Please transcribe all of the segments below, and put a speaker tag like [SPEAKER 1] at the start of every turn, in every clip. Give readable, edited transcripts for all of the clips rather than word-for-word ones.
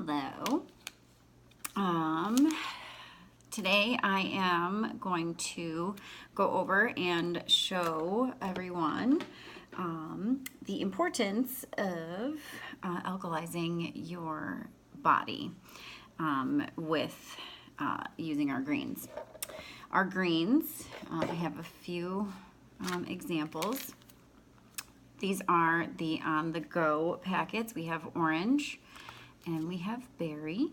[SPEAKER 1] Hello. Today I am going to go over and show everyone the importance of alkalizing your body with using our greens. Our greens, I have a few examples. These are the on-the-go packets. We have orange and we have berry.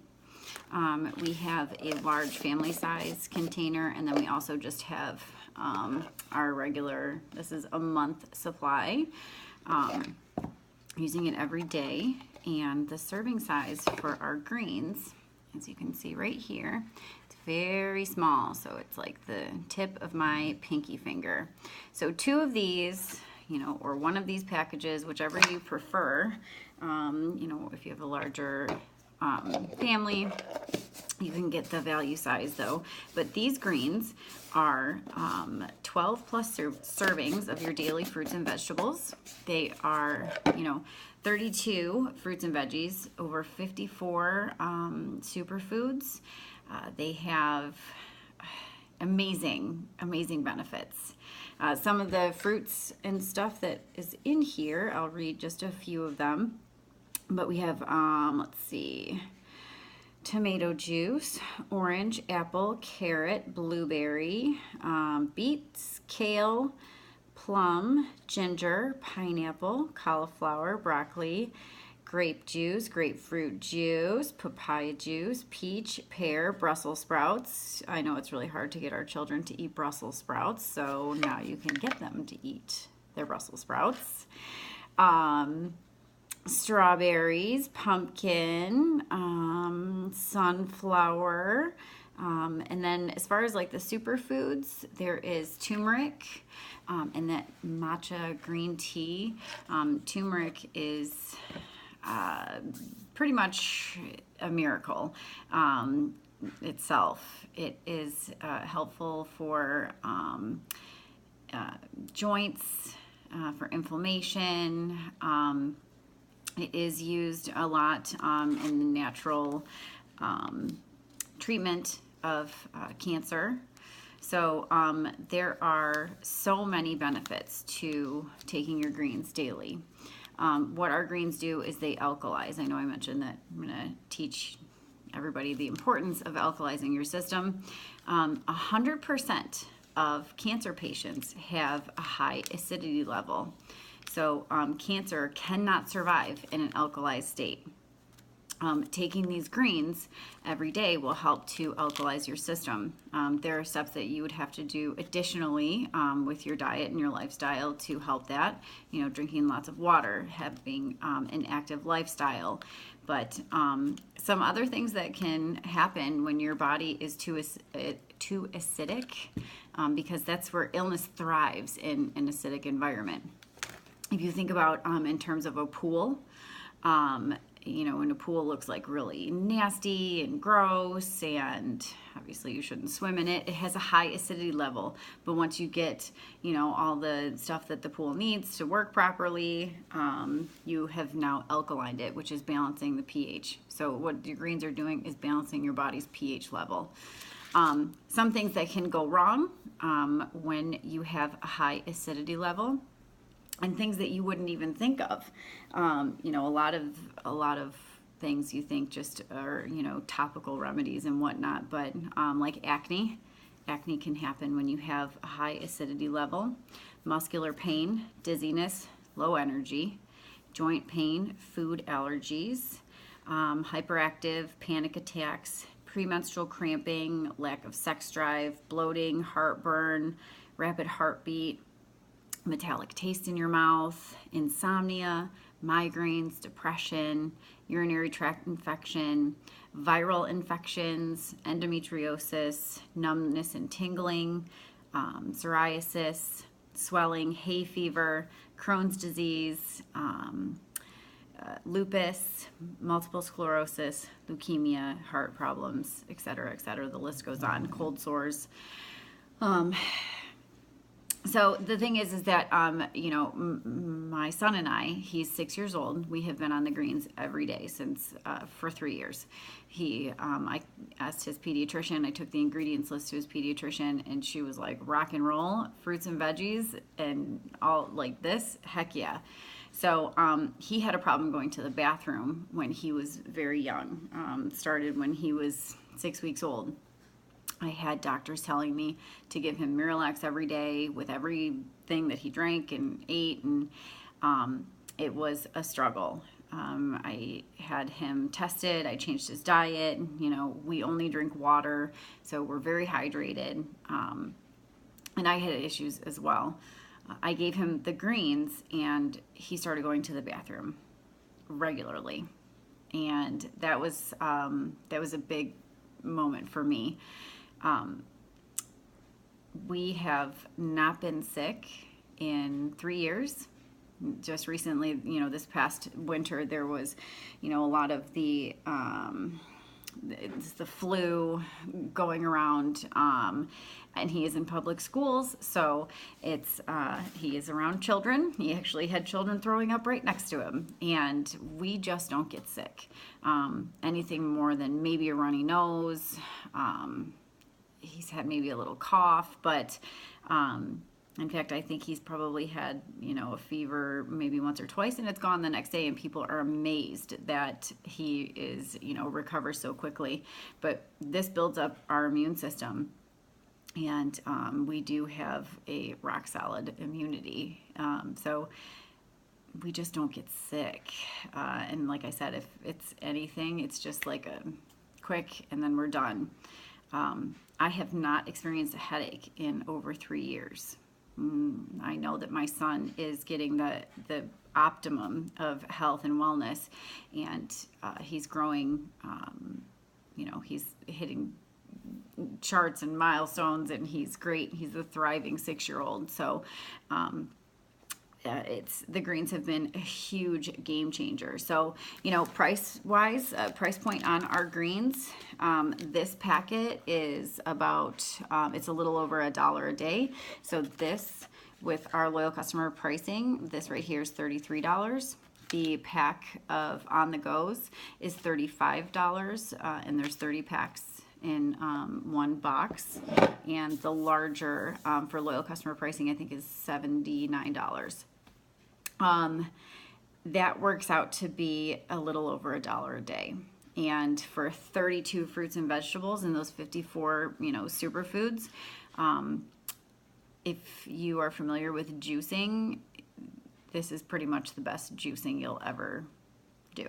[SPEAKER 1] We have a large family size container, and then we also just have our regular, this is a month supply. Using it every day, and the serving size for our greens, as you can see right here, it's very small, so it's like the tip of my pinky finger. So 2 of these, or 1 of these packages, whichever you prefer. If you have a larger family, you can get the value size though. But these greens are 12 plus servings of your daily fruits and vegetables. They are, 32 fruits and veggies, over 54 superfoods. They have amazing benefits. Some of the fruits and stuff that is in here, I'll read just a few of them. But we have, let's see, tomato juice, orange, apple, carrot, blueberry, beets, kale, plum, ginger, pineapple, cauliflower, broccoli, grape juice, grapefruit juice, papaya juice, peach, pear, Brussels sprouts. I know it's really hard to get our children to eat Brussels sprouts, so now you can get them to eat their Brussels sprouts. Strawberries, pumpkin, sunflower, and then as far as like the superfoods, there is turmeric and that matcha green tea. Turmeric is pretty much a miracle itself. It is helpful for joints, for inflammation. It is used a lot in the natural treatment of cancer. So there are so many benefits to taking your greens daily. What our greens do is they alkalize. I know I mentioned that I'm going to teach everybody the importance of alkalizing your system. 100% of cancer patients have a high acidity level. So cancer cannot survive in an alkalized state. Taking these greens every day will help to alkalize your system. There are steps that you would have to do additionally with your diet and your lifestyle to help that. Drinking lots of water, having an active lifestyle. But some other things that can happen when your body is too acidic, because that's where illness thrives in an acidic environment. If you think about in terms of a pool, when a pool looks like really nasty and gross, and obviously you shouldn't swim in it, it has a high acidity level. But once you get, all the stuff that the pool needs to work properly, you have now alkalined it, which is balancing the pH. So what your greens are doing is balancing your body's pH level. Some things that can go wrong when you have a high acidity level, and things that you wouldn't even think of. A lot of things you think just are, topical remedies and whatnot, but like acne can happen when you have a high acidity level. Muscular pain, dizziness, low energy, joint pain, food allergies, hyperactive, panic attacks, premenstrual cramping, lack of sex drive, bloating, heartburn, rapid heartbeat, metallic taste in your mouth, insomnia, migraines, depression, urinary tract infection, viral infections, endometriosis, numbness and tingling, psoriasis, swelling, hay fever, Crohn's disease, lupus, multiple sclerosis, leukemia, heart problems, etc., etc. The list goes on. Cold sores. So the thing is that my son and I, he's 6 years old. We have been on the greens every day since for 3 years. I asked his pediatrician. I took the ingredients list to his pediatrician, and she was like, "Rock and roll, fruits and veggies, and all like this. Heck yeah!" So he had a problem going to the bathroom when he was very young. Started when he was 6 weeks old. I had doctors telling me to give him Miralax every day with everything that he drank and ate, and it was a struggle. I had him tested. I changed his diet. We only drink water, so we're very hydrated. And I had issues as well. I gave him the greens, and he started going to the bathroom regularly, and that was a big moment for me. We have not been sick in 3 years. Just recently, this past winter, there was, a lot of the flu going around, and he is in public schools, so he is around children. He actually had children throwing up right next to him, and we just don't get sick. Anything more than maybe a runny nose. He's had maybe a little cough, but in fact, I think he's probably had, a fever maybe once or twice, and it's gone the next day, and people are amazed that he is, recovers so quickly. But this builds up our immune system, and we do have a rock solid immunity. So we just don't get sick. And like I said, if it's anything, it's just like a quick, and then we're done. I have not experienced a headache in over 3 years. I know that my son is getting the optimum of health and wellness, and he's growing. He's hitting charts and milestones, and he's great. He's a thriving 6-year-old. So the greens have been a huge game changer. So, price point on our greens, this packet is about, it's a little over $1 a day. So this, with our loyal customer pricing, this right here is $33. The pack of on the goes is $35, and there's 30 packs in one box, and the larger for loyal customer pricing, I think, is $79. That works out to be a little over $1 a day. And for 32 fruits and vegetables and those 54, superfoods, if you are familiar with juicing, this is pretty much the best juicing you'll ever do.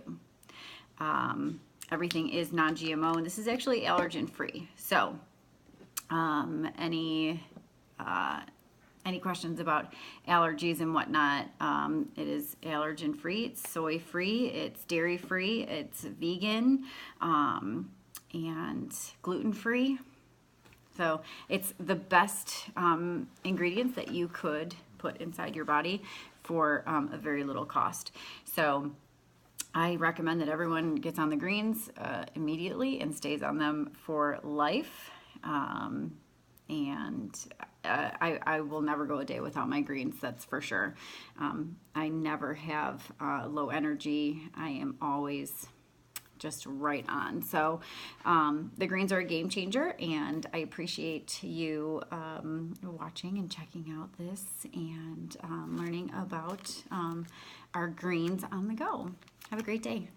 [SPEAKER 1] Everything is non-GMO, and this is actually allergen free. So, any questions about allergies and whatnot, it is allergen free, it's soy free, it's dairy free, it's vegan, and gluten free. So it's the best ingredients that you could put inside your body for a very little cost. So I recommend that everyone gets on the greens immediately and stays on them for life. And I will never go a day without my greens, that's for sure. I never have low energy. I am always just right on. So the greens are a game changer, and I appreciate you watching and checking out this and learning about our greens on the go. Have a great day.